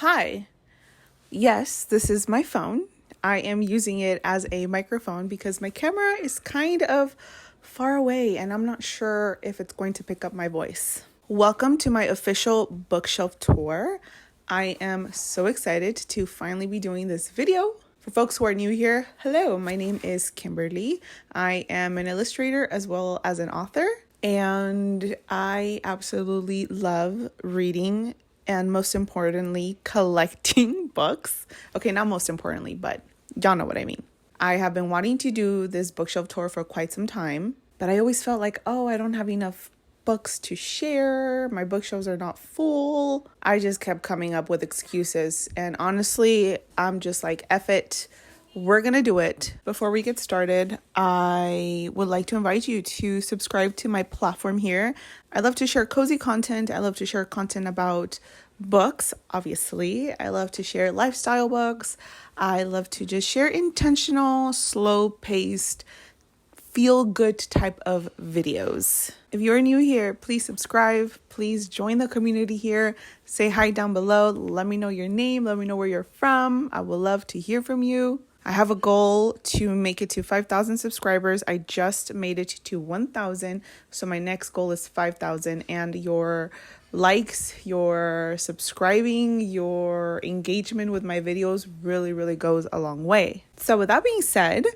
Hi. Yes, this is my phone. I am using it as a microphone because my camera is kind of far away and I'm not sure if it's going to pick up my voice. Welcome to my official bookshelf tour. I am so excited to finally be doing this video. For folks who are new here, hello, my name is Kimberly. I am an illustrator as well as an author, and I absolutely love reading and most importantly, collecting books. Okay, not most importantly, but y'all know what I mean. I have been wanting to do this bookshelf tour for quite some time, but I always felt like, oh, I don't have enough books to share. My bookshelves are not full. I just kept coming up with excuses. And honestly, I'm just like, F it. We're going to do it. Before we get started, I would like to invite you to subscribe to my platform here. I love to share cozy content. I love to share content about books, obviously. I love to share lifestyle books. I love to just share intentional, slow-paced, feel-good type of videos. If you're new here, please subscribe. Please join the community here. Say hi down below. Let me know your name. Let me know where you're from. I would love to hear from you. I have a goal to make it to 5,000 subscribers. I just made it to 1,000. So my next goal is 5,000. And your likes, your subscribing, your engagement with my videos really goes a long way. So with that being said,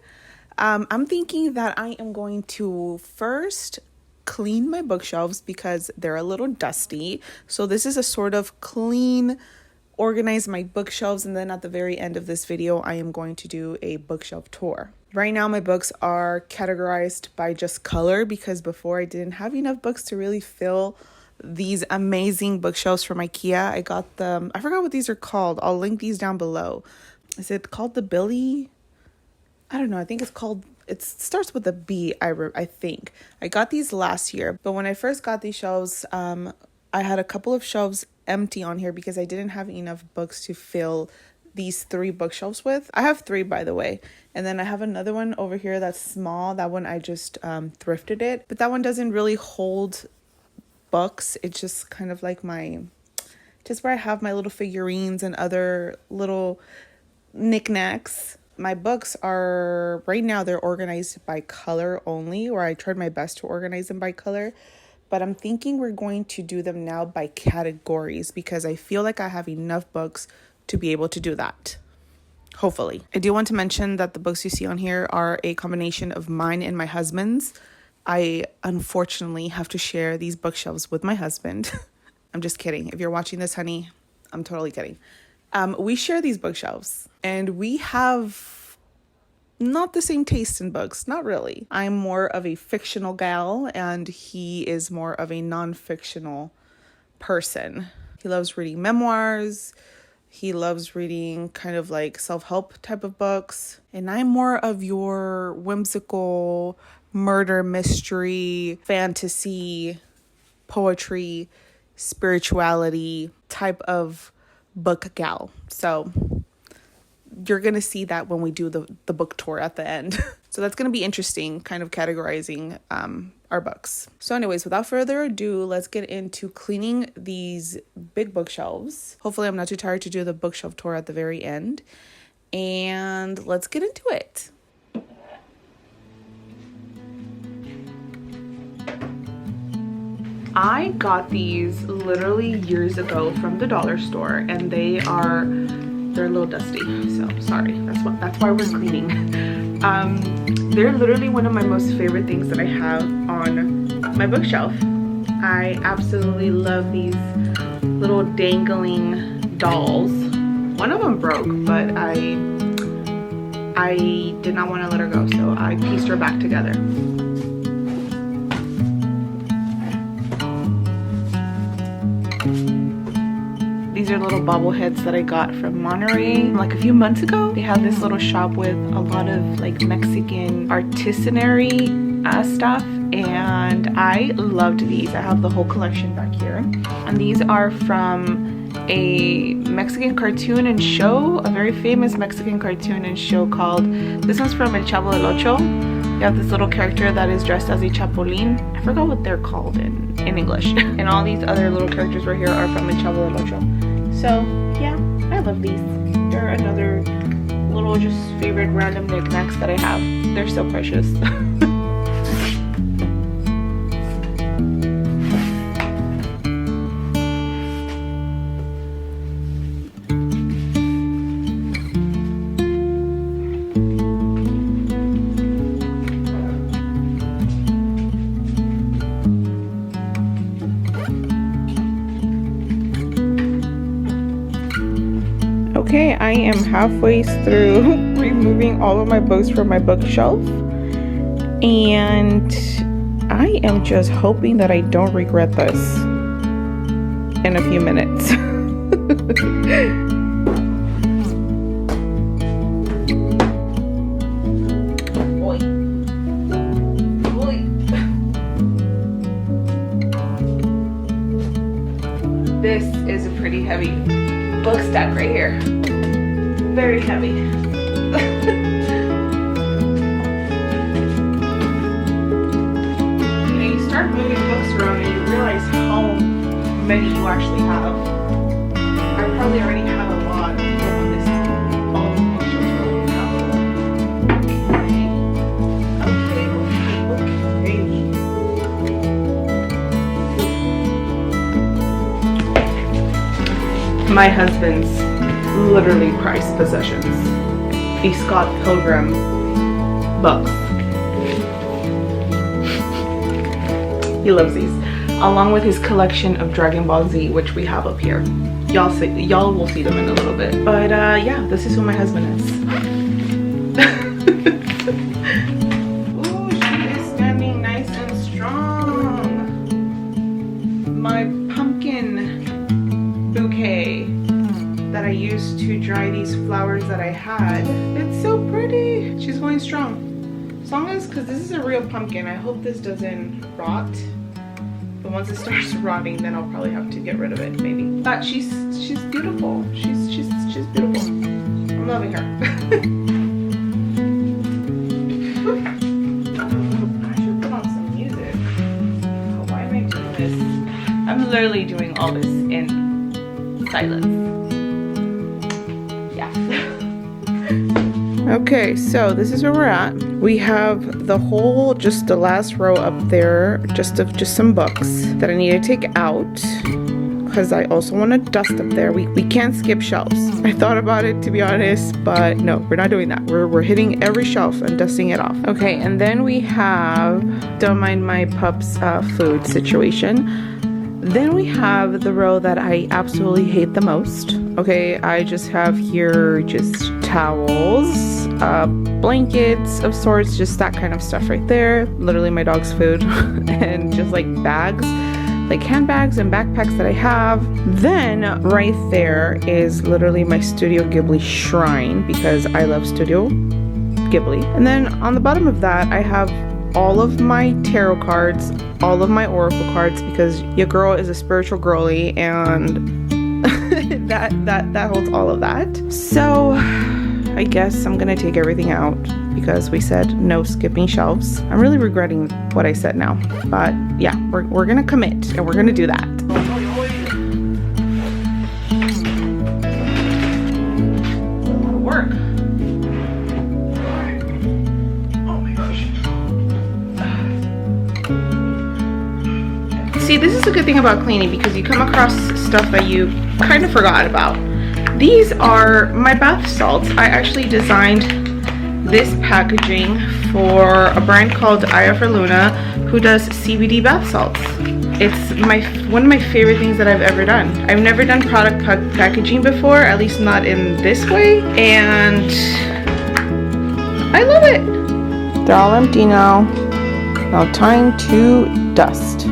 I'm thinking that I am going to first clean my bookshelves because they're a little dusty. So this is a sort of clean, organize my bookshelves, and then at the very end of this video I am going to do a bookshelf tour. Right now my books are categorized by just color because before I didn't have enough books to really fill these amazing bookshelves from IKEA. I got them, I forgot what these are called. I'll link these down below. Is it called the Billy? I don't know. I think it's called, it starts with a B, I think. I got these last year, but when I first got these shelves, I had a couple of shelves empty on here because I didn't have enough books to fill these 3 bookshelves with. I have 3, by the way. And then I have another one over here that's small. That one I just thrifted it, but that one doesn't really hold books. It's just kind of like just where I have my little figurines and other little knickknacks. My books are, right now they're organized by color only, or I tried my best to organize them by color. But I'm thinking we're going to do them now by categories because I feel like I have enough books to be able to do that. Hopefully. I do want to mention that the books you see on here are a combination of mine and my husband's. I unfortunately have to share these bookshelves with my husband. I'm just kidding. If you're watching this, honey, I'm totally kidding. We share these bookshelves and we have not the same taste in books, not really. I'm more of a fictional gal and he is more of a non-fictional person. He loves reading memoirs. He loves reading kind of like self-help type of books. And I'm more of your whimsical murder mystery, fantasy, poetry, spirituality type of book gal. So you're going to see that when we do the book tour at the end. So that's going to be interesting, kind of categorizing our books. So anyways, without further ado, let's get into cleaning these big bookshelves. Hopefully I'm not too tired to do the bookshelf tour at the very end. And let's get into it. I got these literally years ago from the dollar store and they're a little dusty, so sorry. That's why we're cleaning. They're literally one of my most favorite things that I have on my bookshelf. I absolutely love these little dangling dolls. One of them broke, but I did not want to let her go, so I pieced her back together. These are little bobbleheads that I got from Monterey like a few months ago. They have this little shop with a lot of like Mexican artisanry stuff, and I loved these. I have the whole collection back here. And these are from a Mexican cartoon and show, a very famous Mexican cartoon and show called, this one's from El Chavo del Ocho. You have this little character that is dressed as a chapulín. I forgot what they're called in English. And all these other little characters right here are from El Chavo del Ocho. So yeah, I love these. They're another little just favorite random knickknacks that I have. They're so precious. Okay, I am halfway through removing all of my books from my bookshelf, and I am just hoping that I don't regret this in a few minutes. Boy. Boy. This is a pretty heavy book stack right here. Very heavy. You start moving books around and you realize how many you actually have. I probably already have a lot on this. All the pictures really have. Okay. My husband's literally prized possessions. The Scott Pilgrim books. He loves these, along with his collection of Dragon Ball Z, which we have up here. Y'all will see them in a little bit. But yeah, this is who my husband is. Ooh, she is standing nice and strong. My pumpkin bouquet that I used to dry these flowers that I had. It's so pretty. She's going strong. As long as, because this is a real pumpkin, I hope this doesn't rot. But once it starts rotting, then I'll probably have to get rid of it, maybe. But she's beautiful. She's beautiful. I'm loving her. I should put on some music. Oh, why am I doing this? I'm literally doing all this in silence. Okay, so this is where we're at. We have the whole, just the last row up there, just some books that I need to take out because I also want to dust up there. We can't skip shelves. I thought about it, to be honest, but no, we're not doing that. We're hitting every shelf and dusting it off. Okay, and then we have, don't mind my pup's food situation. Then we have the row that I absolutely hate the most. Okay, I just have here just towels, blankets of sorts, just that kind of stuff right there. Literally my dog's food and just like bags, like handbags and backpacks that I have. Then right there is literally my Studio Ghibli shrine because I love Studio Ghibli. And then on the bottom of that, I have all of my tarot cards, all of my oracle cards, because your girl is a spiritual girly, and that holds all of that. So I guess I'm gonna take everything out because we said no skipping shelves. I'm really regretting what I said now, but yeah, we're gonna commit and we're gonna do that. A lot of work. See, this is a good thing about cleaning because you come across stuff that you kind of forgot about. These are my bath salts. I actually designed this packaging for a brand called Aya for Luna, who does CBD bath salts. It's one of my favorite things that I've ever done. I've never done product packaging before, at least not in this way, and I love it. They're all empty now. Now time to dust.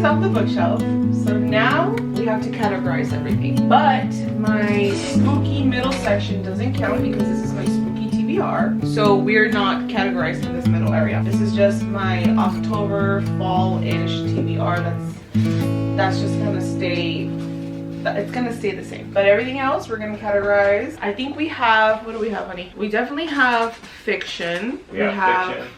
off the bookshelf. So now we have to categorize everything. But my spooky middle section doesn't count because this is my spooky TBR. So we're not categorizing this middle area. This is just my October fall-ish TBR. That's just gonna stay. It's gonna stay the same, but everything else we're gonna categorize. I think we have, what do we have, honey? We definitely have fiction. We have fiction.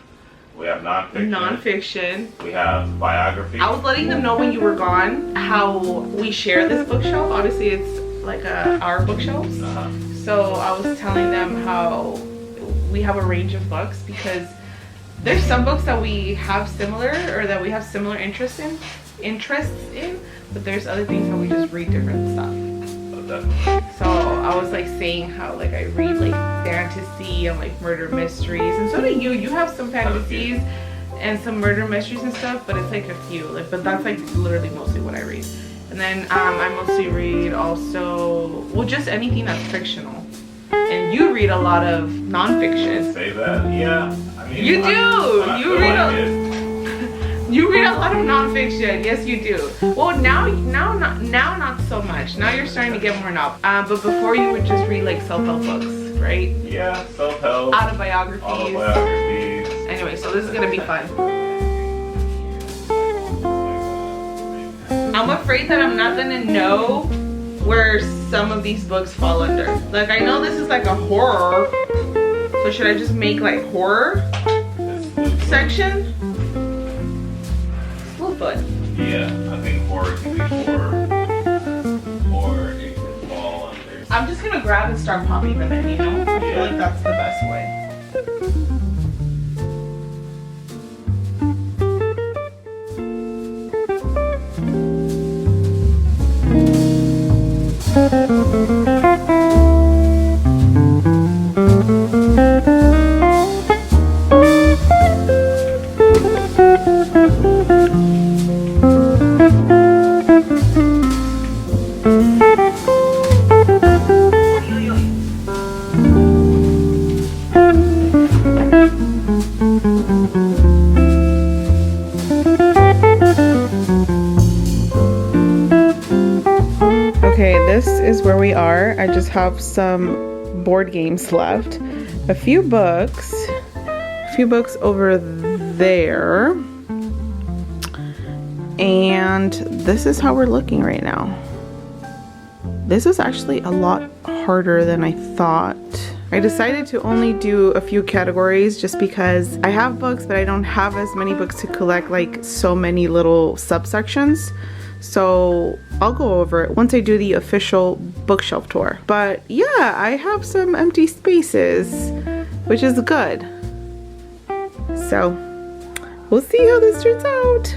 We have non-fiction. We have biography. I was letting them know when you were gone how we share this bookshelf. Obviously it's like our bookshelves. So I was telling them how we have a range of books because there's some books that we have similar or that we have similar interests in, but there's other things that we just read different stuff. So I was like saying how like I read like fantasy and like murder mysteries, and so do you. You have some fantasies and some murder mysteries and stuff, but it's like a few. Like, but that's like literally mostly what I read. And then I mostly read also, well, just anything that's fictional. And you read a lot of non-fiction. Say that, yeah. I mean, you do. You read a lot of non-fiction. Yes, you do. Well, now not so much. Now you're starting to get more novel. But before you would just read like self-help books, right? Yeah, self-help. Autobiographies. Anyway, so this is gonna be fun. I'm afraid that I'm not gonna know where some of these books fall under. Like, I know this is like a horror, so should I just make like horror section? Slewfoot. Yeah, I think horror can be horror, or it can fall under. I'm just gonna grab and start popping them in, you know? I feel like that's the best way. Okay, this is where we are. I just have some board games left. A few books over there. And this is how we're looking right now. This is actually a lot harder than I thought. I decided to only do a few categories just because I have books, but I don't have as many books to collect, like so many little subsections. So I'll go over it once I do the official bookshelf tour. But yeah, I have some empty spaces, which is good. So we'll see how this turns out.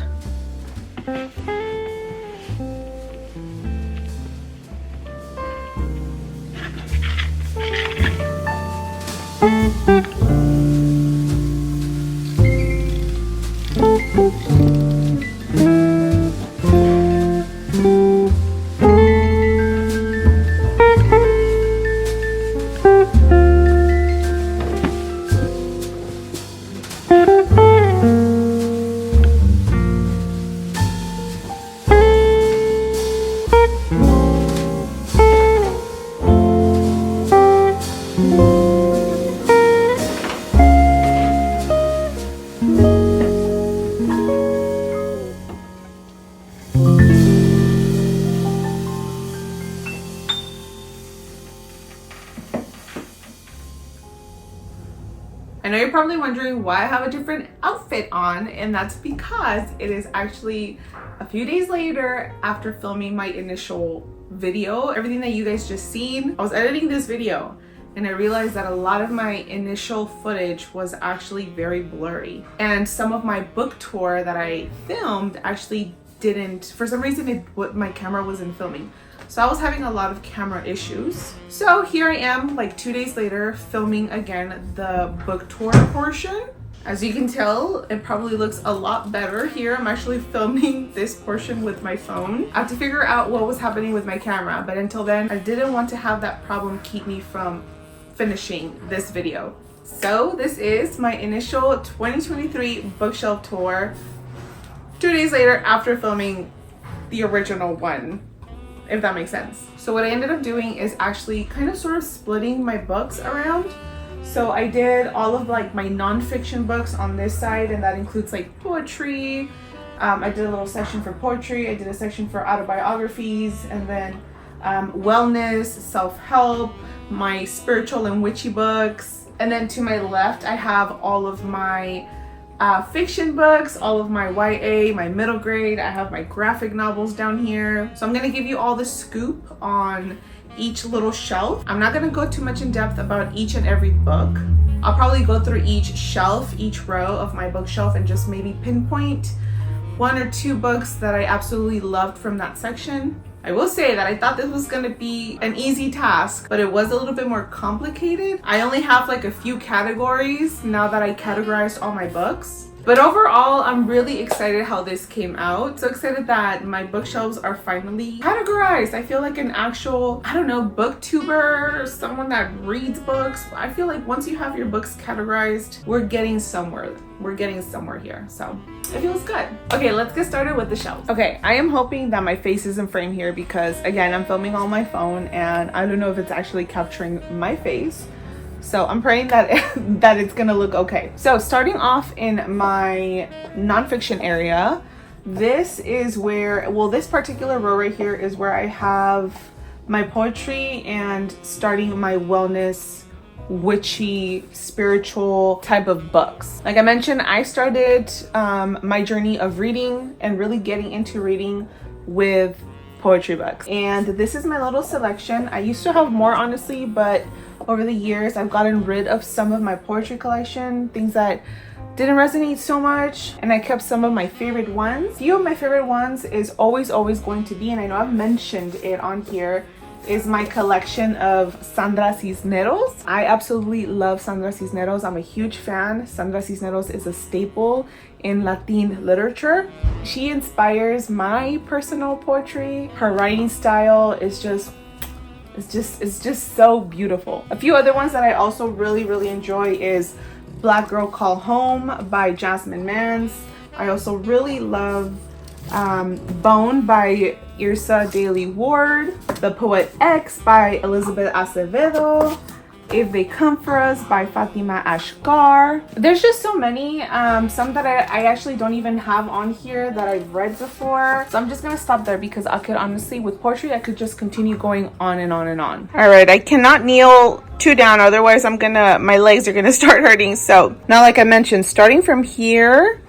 I know you're probably wondering why I have a different outfit on, and that's because it is actually a few days later after filming my initial video. Everything that you guys just seen, I was editing this video and I realized that a lot of my initial footage was actually very blurry, and some of my book tour that I filmed actually didn't, for some reason my camera wasn't filming. So I was having a lot of camera issues. So here I am, like 2 days later, filming again the book tour portion. As you can tell, it probably looks a lot better here. I'm actually filming this portion with my phone. I have to figure out what was happening with my camera, but until then, I didn't want to have that problem keep me from finishing this video. So this is my initial 2023 bookshelf tour. 2 days later after filming the original one, if that makes sense. So what I ended up doing is actually kind of sort of splitting my books around. So I did all of like my nonfiction books on this side, and that includes like poetry. I did a little section for poetry. I did a section for autobiographies, and then wellness, self-help, my spiritual and witchy books. And then to my left, I have all of my fiction books, all of my YA, my middle grade. I have my graphic novels down here. So I'm gonna give you all the scoop on each little shelf. I'm not gonna go too much in depth about each and every book. I'll probably go through each shelf, each row of my bookshelf, and just maybe pinpoint 1 or 2 books that I absolutely loved from that section. I will say that I thought this was gonna be an easy task, but it was a little bit more complicated. I only have like a few categories now that I categorized all my books. But overall, I'm really excited how this came out. So excited that my bookshelves are finally categorized. I feel like an actual, I don't know, booktuber, someone that reads books. I feel like once you have your books categorized, we're getting somewhere. We're getting somewhere here. So it feels good. Okay, let's get started with the shelves. Okay, I am hoping that my face is in frame here because again, I'm filming on my phone and I don't know if it's actually capturing my face. So I'm praying that that it's gonna look okay. So starting off in my nonfiction area, this is where, well, this particular row right here is where I have my poetry and starting my wellness, witchy, spiritual type of books. Like I mentioned, I started my journey of reading and really getting into reading with poetry books. And this is my little selection. I used to have more, honestly, but over the years I've gotten rid of some of my poetry collection, things that didn't resonate so much, and I kept some of my favorite ones. A few of my favorite ones is always going to be, and I know I've mentioned it on here, is my collection of Sandra Cisneros. I absolutely love Sandra Cisneros. I'm a huge fan. Sandra Cisneros is a staple in Latin literature. She inspires my personal poetry. Her writing style is just it's just so beautiful. A few other ones that I also really enjoy is Black Girl Call Home by Jasmine Mans. I also really love Bone by Yrsa Daly Ward, The Poet X by Elizabeth Acevedo, If They Come For Us by Fatima Ashgar. There's just so many, some that I actually don't even have on here that I've read before. So I'm just gonna stop there because I could honestly, with poetry, I could just continue going on and on and on. All right, I cannot kneel too down, otherwise my legs are gonna start hurting. So now, like I mentioned, starting from here,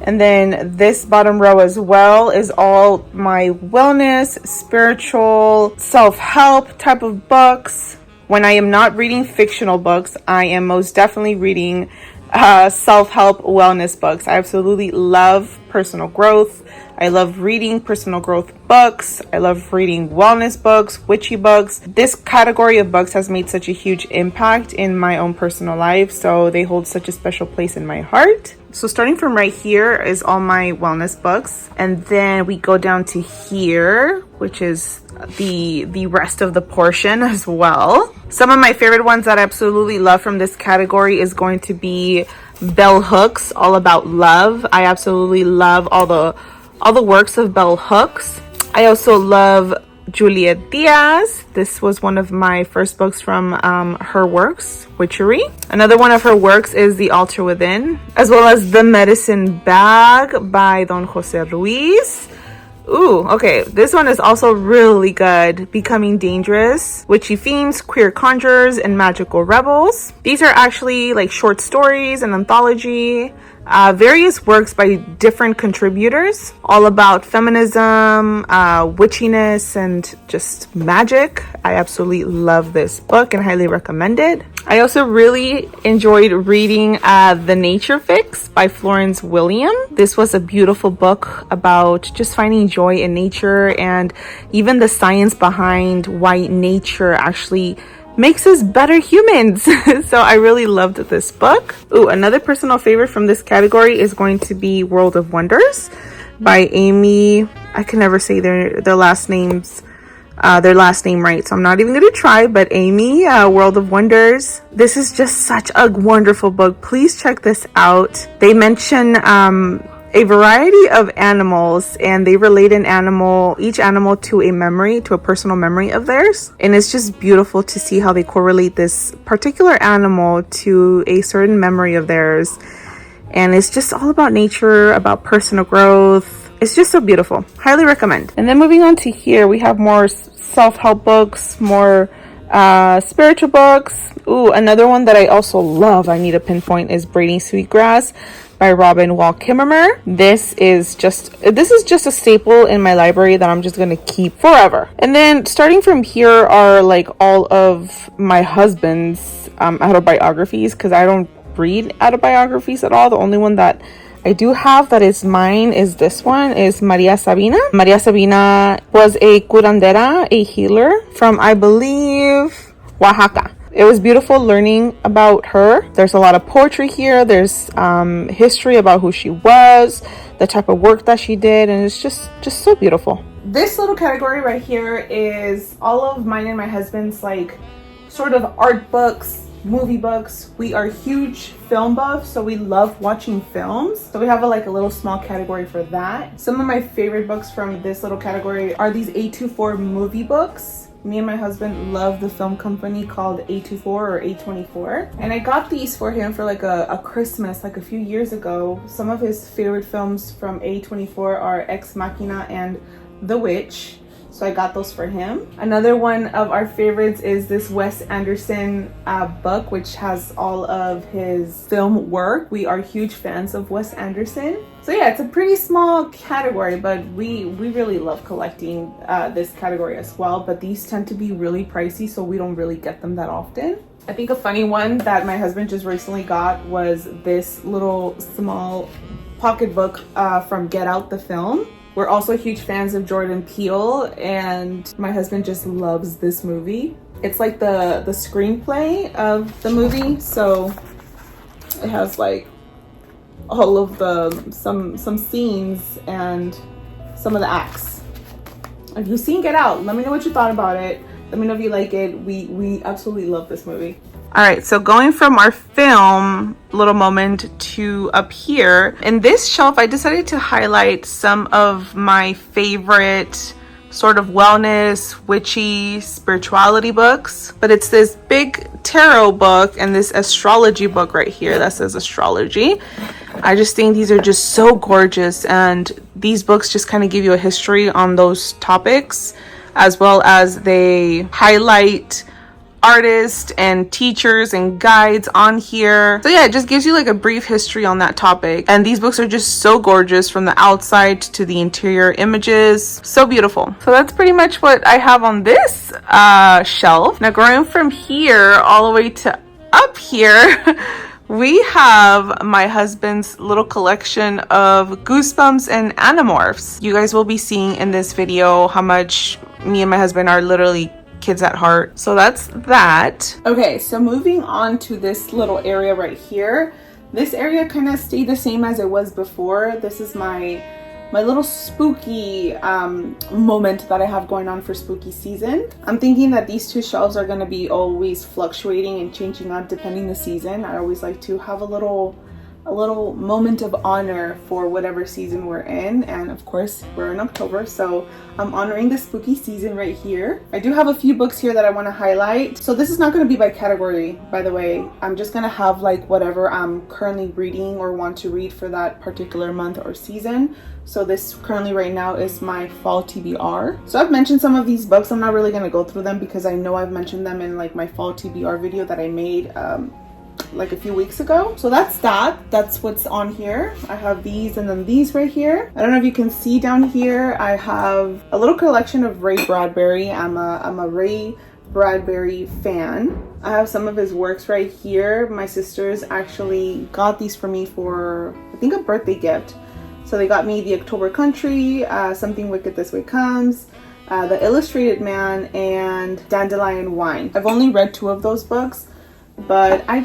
and then this bottom row as well is all my wellness, spiritual, self-help type of books. When I am not reading fictional books, I am most definitely reading self-help wellness books. I absolutely love personal growth. I love reading personal growth books. I love reading wellness books, witchy books. This category of books has made such a huge impact in my own personal life, so they hold such a special place in my heart. So starting from right here is all my wellness books, and then we go down to here, which is the rest of the portion as well. Some of my favorite ones that I absolutely love from this category is going to be Bell Hooks, All About Love. I absolutely love all the works of Bell Hooks. I also love Juliet Diaz. This was one of my first books from her works, Witchery. Another one of her works is The Altar Within, as well as The Medicine Bag by Don Jose Ruiz. Ooh, okay, this one is also really good. Becoming Dangerous, Witchy Themes, Queer Conjurers, and Magical Rebels. These are actually like short stories, an anthology, various works by different contributors, all about feminism, witchiness, and just magic. I absolutely love this book and highly recommend it. I also really enjoyed reading The Nature Fix by Florence William. This was a beautiful book about just finding joy in nature and even the science behind why nature actually makes us better humans. So I really loved this book. Ooh, another personal favorite from this category is going to be World of Wonders by Amy. I can never say their last names. Their last name right, so I'm not even gonna try, but Amy, World of Wonders. This is just such a wonderful book. Please check this out. They mention a variety of animals, and they relate each animal to a memory, to a personal memory of theirs. And it's just beautiful to see how they correlate this particular animal to a certain memory of theirs. And it's just all about nature, about personal growth. It's just so beautiful. Highly recommend. And then moving on to here, we have more self-help books, more spiritual books. Ooh, another one that I also love, I need to pinpoint, is Braiding Sweetgrass by Robin Wall Kimmerer. This is just a staple in my library that I'm just gonna keep forever. And then starting from here are like all of my husband's autobiographies, because I don't read autobiographies at all. The only one that I do have that is mine is this one, is Maria Sabina. Maria Sabina was a curandera, a healer from, I believe, Oaxaca. It was beautiful learning about her. There's a lot of poetry here. There's history about who she was, the type of work that she did, and it's just so beautiful. This little category right here is all of mine and my husband's like sort of art books, movie books. We are huge film buffs, so we love watching films. So we have a little small category for that. Some of my favorite books from this little category are these A24 movie books. Me and my husband love the film company called A24 or A24. And I got these for him for like a Christmas like a few years ago. Some of his favorite films from A24 are Ex Machina and The Witch. So I got those for him. Another one of our favorites is this Wes Anderson book, which has all of his film work. We are huge fans of Wes Anderson. So yeah, it's a pretty small category, but we really love collecting this category as well. But these tend to be really pricey, so we don't really get them that often. I think a funny one that my husband just recently got was this little small pocketbook from Get Out, the film. We're also huge fans of Jordan Peele, and my husband just loves this movie. It's like the screenplay of the movie, so it has like all of the some scenes and some of the acts. If you've seen Get Out, let me know what you thought about it. Let me know if you like it. We absolutely love this movie. All right, so going from our film little moment to up here, in this shelf, I decided to highlight some of my favorite sort of wellness, witchy, spirituality books. But it's this big tarot book and this astrology book right here that says astrology. I just think these are just so gorgeous, and these books just kind of give you a history on those topics, as well as they highlight artists and teachers and guides on here. So yeah, it just gives you like a brief history on that topic. And these books are just so gorgeous from the outside to the interior images. So beautiful. So that's pretty much what I have on this shelf. Now going from here all the way to up here, we have my husband's little collection of Goosebumps and Animorphs. You guys will be seeing in this video how much me and my husband are literally kids at heart. So that's that. Okay, so moving on to this little area right here. This area kind of stayed the same as it was before. This is my little spooky moment that I have going on for spooky season. I'm thinking that these two shelves are going to be always fluctuating and changing up depending the season. I always like to have a little moment of honor for whatever season we're in, and of course we're in October, so I'm honoring the spooky season right here. I do have a few books here that I want to highlight. So this is not going to be by category, by the way. I'm just going to have like whatever I'm currently reading or want to read for that particular month or season. So this currently right now is my fall TBR. So I've mentioned some of these books. I'm not really going to go through them because I know I've mentioned them in like my fall TBR video that I made like a few weeks ago. So that's what's on here. I have these and then these right here. I don't know if you can see down here, I have a little collection of Ray Bradbury. I'm a Ray Bradbury fan. I have some of his works right here. My sisters actually got these for me for, I think, a birthday gift. So they got me The October Country, Something Wicked This Way Comes, The Illustrated Man, and Dandelion Wine. I've only read 2 of those books, but I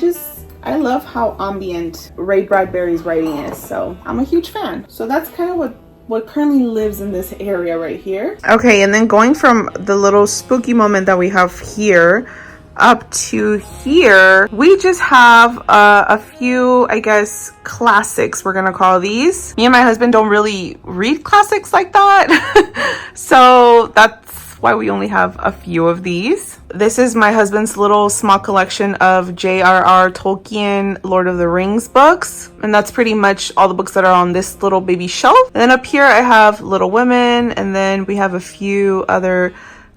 love how ambient Ray Bradbury's writing is, so I'm a huge fan. So that's kind of what currently lives in this area right here. Okay, and then going from the little spooky moment that we have here, up to here, we just have a few, I guess, classics, we're gonna call these. Me and my husband don't really read classics like that. So that's why we only have a few of these. This is my husband's little small collection of J.R.R. Tolkien Lord of the Rings books, and that's pretty much all the books that are on this little baby shelf. And then up here I have Little Women, and then we have a few other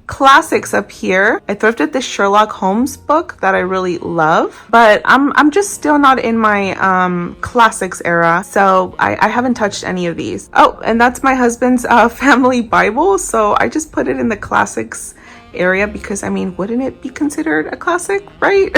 classics up here. I thrifted this Sherlock Holmes book that I really love, but I'm just still not in my classics era, so I haven't touched any of these. Oh, and that's my husband's family Bible, so I just put it in the classics area because, I mean, wouldn't it be considered a classic, right?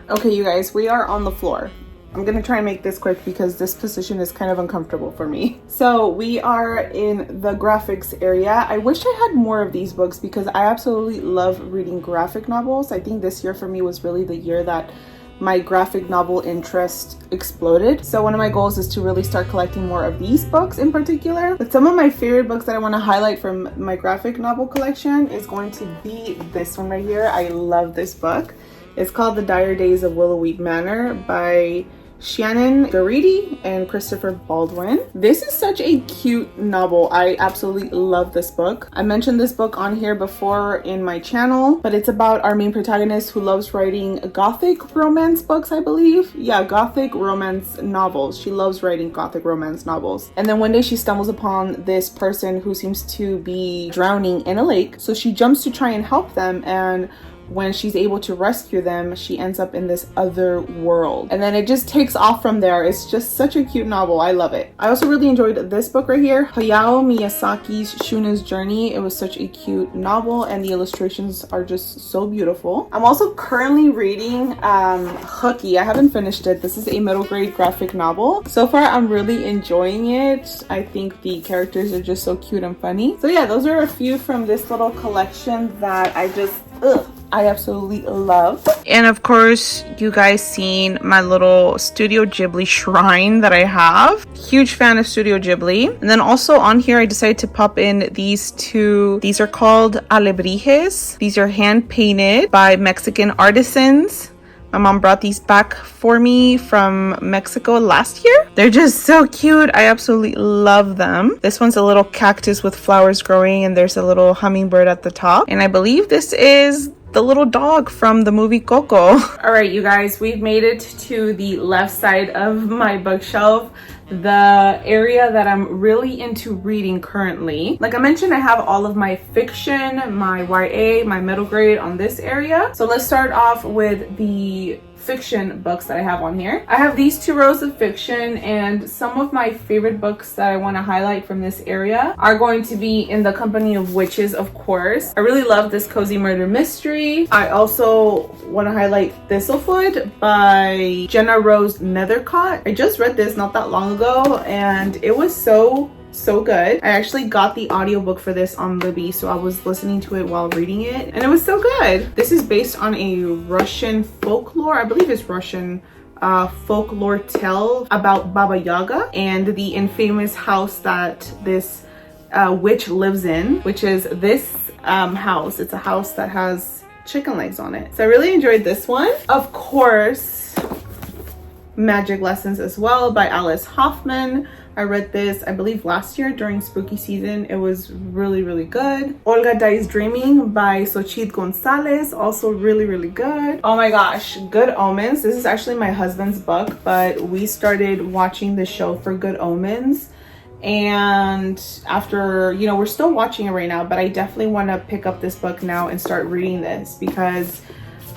Okay, you guys, we are on the floor. I'm gonna try and make this quick because this position is kind of uncomfortable for me. So we are in the graphics area. I wish I had more of these books because I absolutely love reading graphic novels. I think this year for me was really the year that my graphic novel interest exploded. So one of my goals is to really start collecting more of these books in particular. But some of my favorite books that I want to highlight from my graphic novel collection is going to be this one right here. I love this book. It's called The Dire Days of Willowweep Manor by Shannon Garrity and Christopher Baldwin. This is such a cute novel. I absolutely love this book. I mentioned this book on here before in my channel, but it's about our main protagonist who loves writing gothic romance books, I believe. Yeah, gothic romance novels. She loves writing gothic romance novels. And then one day she stumbles upon this person who seems to be drowning in a lake. So she jumps to try and help them, and when she's able to rescue them, she ends up in this other world. And then it just takes off from there. It's just such a cute novel. I love it. I also really enjoyed this book right here, Hayao Miyazaki's Shuna's Journey. It was such a cute novel and the illustrations are just so beautiful. I'm also currently reading Hooky. I haven't finished it. This is a middle grade graphic novel. So far, I'm really enjoying it. I think the characters are just so cute and funny. So yeah, those are a few from this little collection that I absolutely love. And of course, you guys seen my little Studio Ghibli shrine that I have. Huge fan of Studio Ghibli. And then also on here, I decided to pop in these two. These are called alebrijes. These are hand painted by Mexican artisans. My mom brought these back for me from Mexico last year. They're just so cute. I absolutely love them. This one's a little cactus with flowers growing, and there's a little hummingbird at the top. And I believe this is the little dog from the movie Coco. All right, you guys, we've made it to the left side of my bookshelf, the area that I'm really into reading currently. Like I mentioned, I have all of my fiction, my YA, my middle grade on this area. So let's start off with the fiction books that I have on here. I have these two rows of fiction, and some of my favorite books that I want to highlight from this area are going to be In the Company of Witches, of course. I really love this cozy murder mystery. I also want to highlight Thistlefoot by Jenna Rose Nethercott. I just read this not that long ago and it was so good. I actually got the audiobook for this on Libby, so I was listening to it while reading it, and it was so good. This is based on a Russian folklore, I believe it's Russian folklore tale about Baba Yaga and the infamous house that this witch lives in, which is this house. It's a house that has chicken legs on it. So I really enjoyed this one. Of course, Magic Lessons as well by Alice Hoffman. I read this, I believe, last year during spooky season. It was really good. Olga Dies Dreaming by Xochitl Gonzalez, also really good. Oh my gosh, Good Omens. This is actually my husband's book, but we started watching the show for Good Omens. And after, you know, we're still watching it right now, but I definitely want to pick up this book now and start reading this because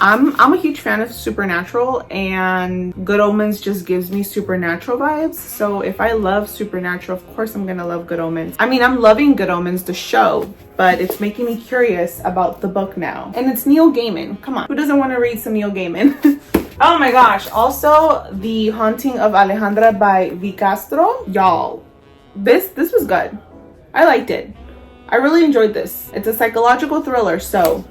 I'm a huge fan of supernatural, and Good Omens just gives me supernatural vibes. So if I love supernatural, of course I'm gonna love Good Omens. I mean, I'm loving Good Omens, the show, but it's making me curious about the book now. And it's Neil Gaiman. Come on, who doesn't want to read some Neil Gaiman? Oh my gosh, also The Haunting of Alejandra by V. Castro. Y'all, this was good. I liked it. I really enjoyed this. It's a psychological thriller, so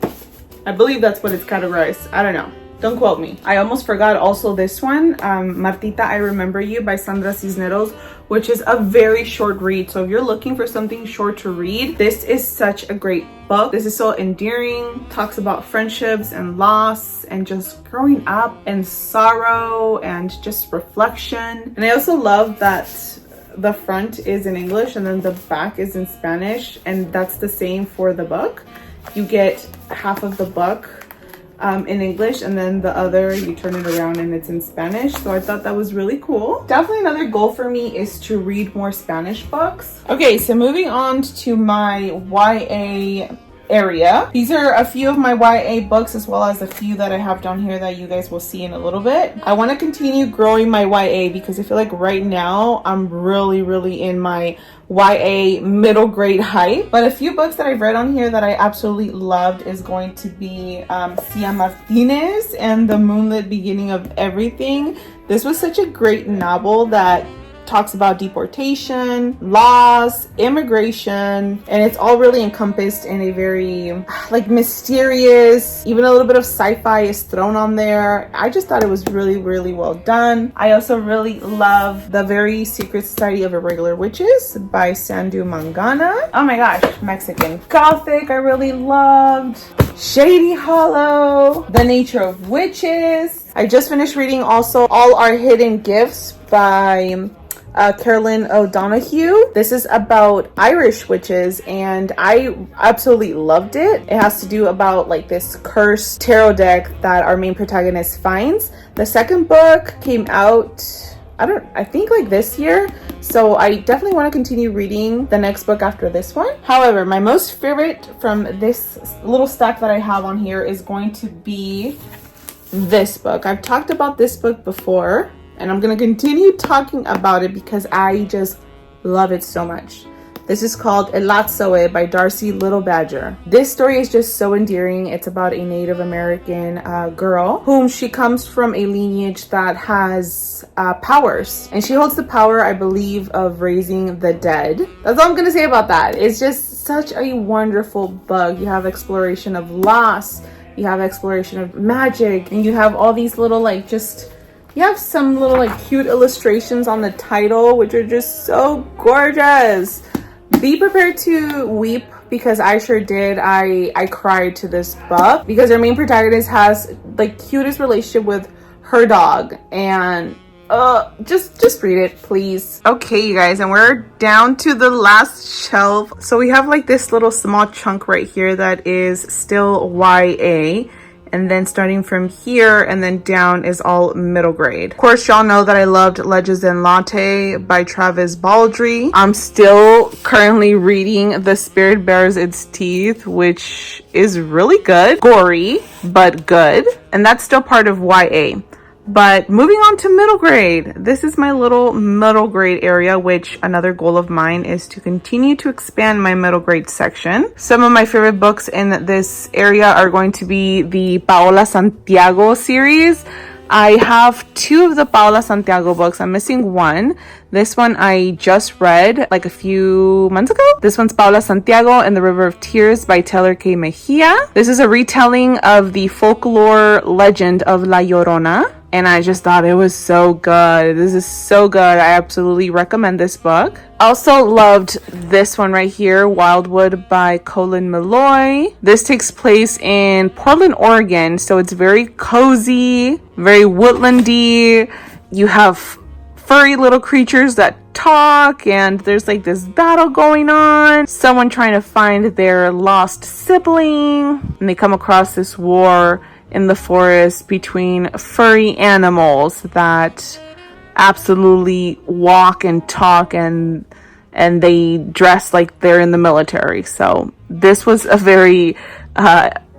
I believe that's what it's categorized. I don't know. Don't quote me. I almost forgot also this one, Martita, I Remember You by Sandra Cisneros, which is a very short read. So if you're looking for something short to read, this is such a great book. This is so endearing, talks about friendships and loss and just growing up and sorrow and just reflection. And I also love that the front is in English and then the back is in Spanish, and that's the same for the book. You get half of the book in English, and then the other you turn it around and it's in Spanish. So I thought that was really cool. Definitely another goal for me is to read more Spanish books. Okay, so moving on to my YA area. These are a few of my YA books, as well as a few that I have down here that you guys will see in a little bit. I want to continue growing my YA because I feel like right now I'm really in my YA middle grade hype. But a few books that I've read on here that I absolutely loved is going to be Cia Martinez and The Moonlit Beginning of Everything. This was such a great novel that talks about deportation, loss, immigration, and it's all really encompassed in a very like mysterious, even a little bit of sci-fi is thrown on there. I just thought it was really well done. I also really love The Very Secret Society of Irregular Witches by Sandu Mangana. Oh my gosh, Mexican Gothic I really loved. Shady Hollow, The Nature of Witches. I just finished reading also All Our Hidden Gifts by Carolyn O'Donoghue. This is about Irish witches and I absolutely loved it. It has to do about like this cursed tarot deck that our main protagonist finds. The second book came out, I think like this year. So I definitely want to continue reading the next book after this one. However, my most favorite from this little stack that I have on here is going to be this book. I've talked about this book before, and I'm going to continue talking about it because I just love it so much. This is called Elatsoe by Darcy Little Badger. This story is just so endearing. It's about a Native American girl whom she comes from a lineage that has powers. And she holds the power, I believe, of raising the dead. That's all I'm going to say about that. It's just such a wonderful book. You have exploration of loss. You have exploration of magic. And you have all these little like just... You have some little like cute illustrations on the title, which are just so gorgeous. Be prepared to weep because I sure did. I cried to this book because our main protagonist has the cutest relationship with her dog, and just read it, please. Okay, you guys, and we're down to the last shelf. So we have like this little small chunk right here that is still YA. And then starting from here and then down is all middle grade. Of course, y'all know that I loved Legends and Latte by Travis Baldry. I'm still currently reading The Spirit Bares Its Teeth, which is really good. Gory, but good. And that's still part of YA. But moving on to middle grade, this is my little middle grade area, which another goal of mine is to continue to expand my middle grade section. Some of my favorite books in this area are going to be the Paola Santiago series. I have 2 of the Paola Santiago books. I'm missing one. This one I just read like a few months ago. This one's Paola Santiago and the River of Tears by Taylor K. Mejia. This is a retelling of the folklore legend of La Llorona. And I just thought it was so good. This is so good. I absolutely recommend this book. Also loved this one right here, Wildwood by Colin Meloy. This takes place in Portland, Oregon. So it's very cozy, very woodlandy. You have furry little creatures that talk, and there's like this battle going on. Someone trying to find their lost sibling, and they come across this war in the forest between furry animals that absolutely walk and talk, and they dress like they're in the military. So this was a very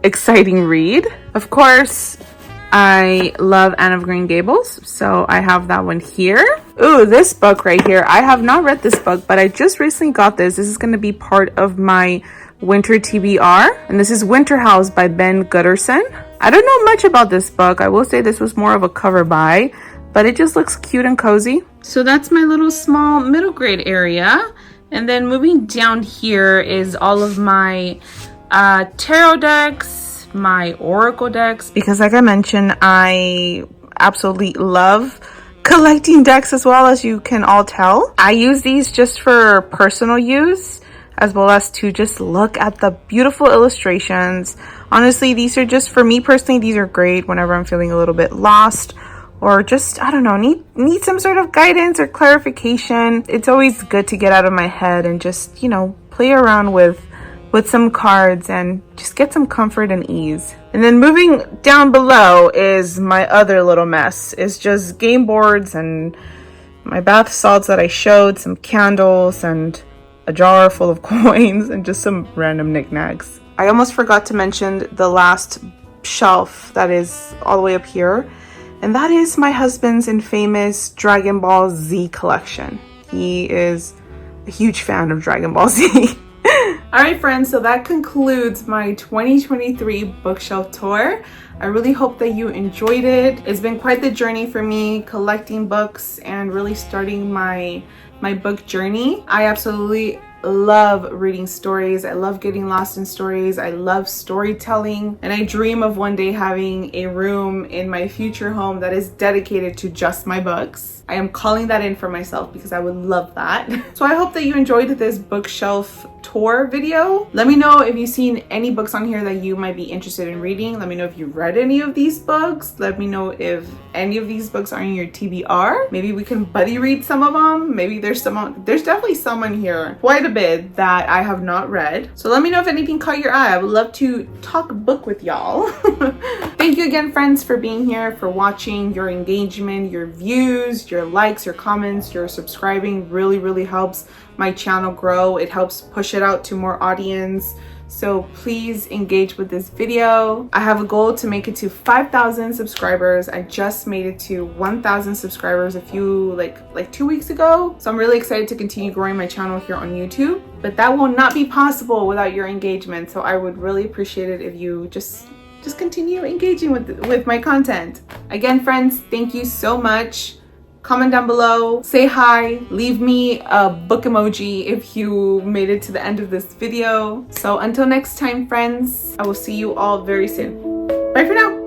exciting read. Of course, I love Anne of Green Gables, so I have that one here. Ooh, this book right here. I have not read this book, but I just recently got this. This is going to be part of my winter TBR, and this is Winter House by Ben Gutterson. I don't know much about this book. I will say this was more of a cover buy, but it just looks cute and cozy. So that's my little small middle grade area. And then moving down here is all of my tarot decks, my oracle decks because, like I mentioned, I absolutely love collecting decks, as well, as you can all tell. I use these just for personal use, as well as to just look at the beautiful illustrations. Honestly, these are just, for me personally, these are great whenever I'm feeling a little bit lost, or just, I don't know, need some sort of guidance or clarification. It's always good to get out of my head and just, you know, play around with some cards and just get some comfort and ease. And then moving down below is my other little mess. It's just game boards and my bath salts that I showed, some candles, and a jar full of coins, and just some random knickknacks. I almost forgot to mention the last shelf that is all the way up here, and that is my husband's infamous Dragon Ball Z collection. He is a huge fan of Dragon Ball Z. Alright friends, so that concludes my 2023 bookshelf tour. I really hope that you enjoyed it. It's been quite the journey for me, collecting books and really starting my book journey. I absolutely love reading stories. I love getting lost in stories. I love storytelling, and I dream of one day having a room in my future home that is dedicated to just my books. I am calling that in for myself because I would love that. So I hope that you enjoyed this bookshelf tour video. Let me know if you've seen any books on here that you might be interested in reading. Let me know if you read any of these books. Let me know if any of these books are in your TBR. Maybe we can buddy read some of them. Maybe there's definitely some on here, quite a bit, that I have not read. So let me know if anything caught your eye. I would love to talk book with y'all. Thank you again, friends, for being here, for watching. Your engagement, your views, your likes, your comments, your subscribing really helps my channel grow. It helps push it out to more audience. So please engage with this video. I have a goal to make it to 5,000 subscribers. I just made it to 1,000 subscribers a few, like 2 weeks ago. So I'm really excited to continue growing my channel here on YouTube, but that will not be possible without your engagement. So I would really appreciate it if you just continue engaging with my content. Again, friends, thank you so much. Comment down below, say hi, leave me a book emoji if you made it to the end of this video. So until next time, friends, I will see you all very soon. Bye for now.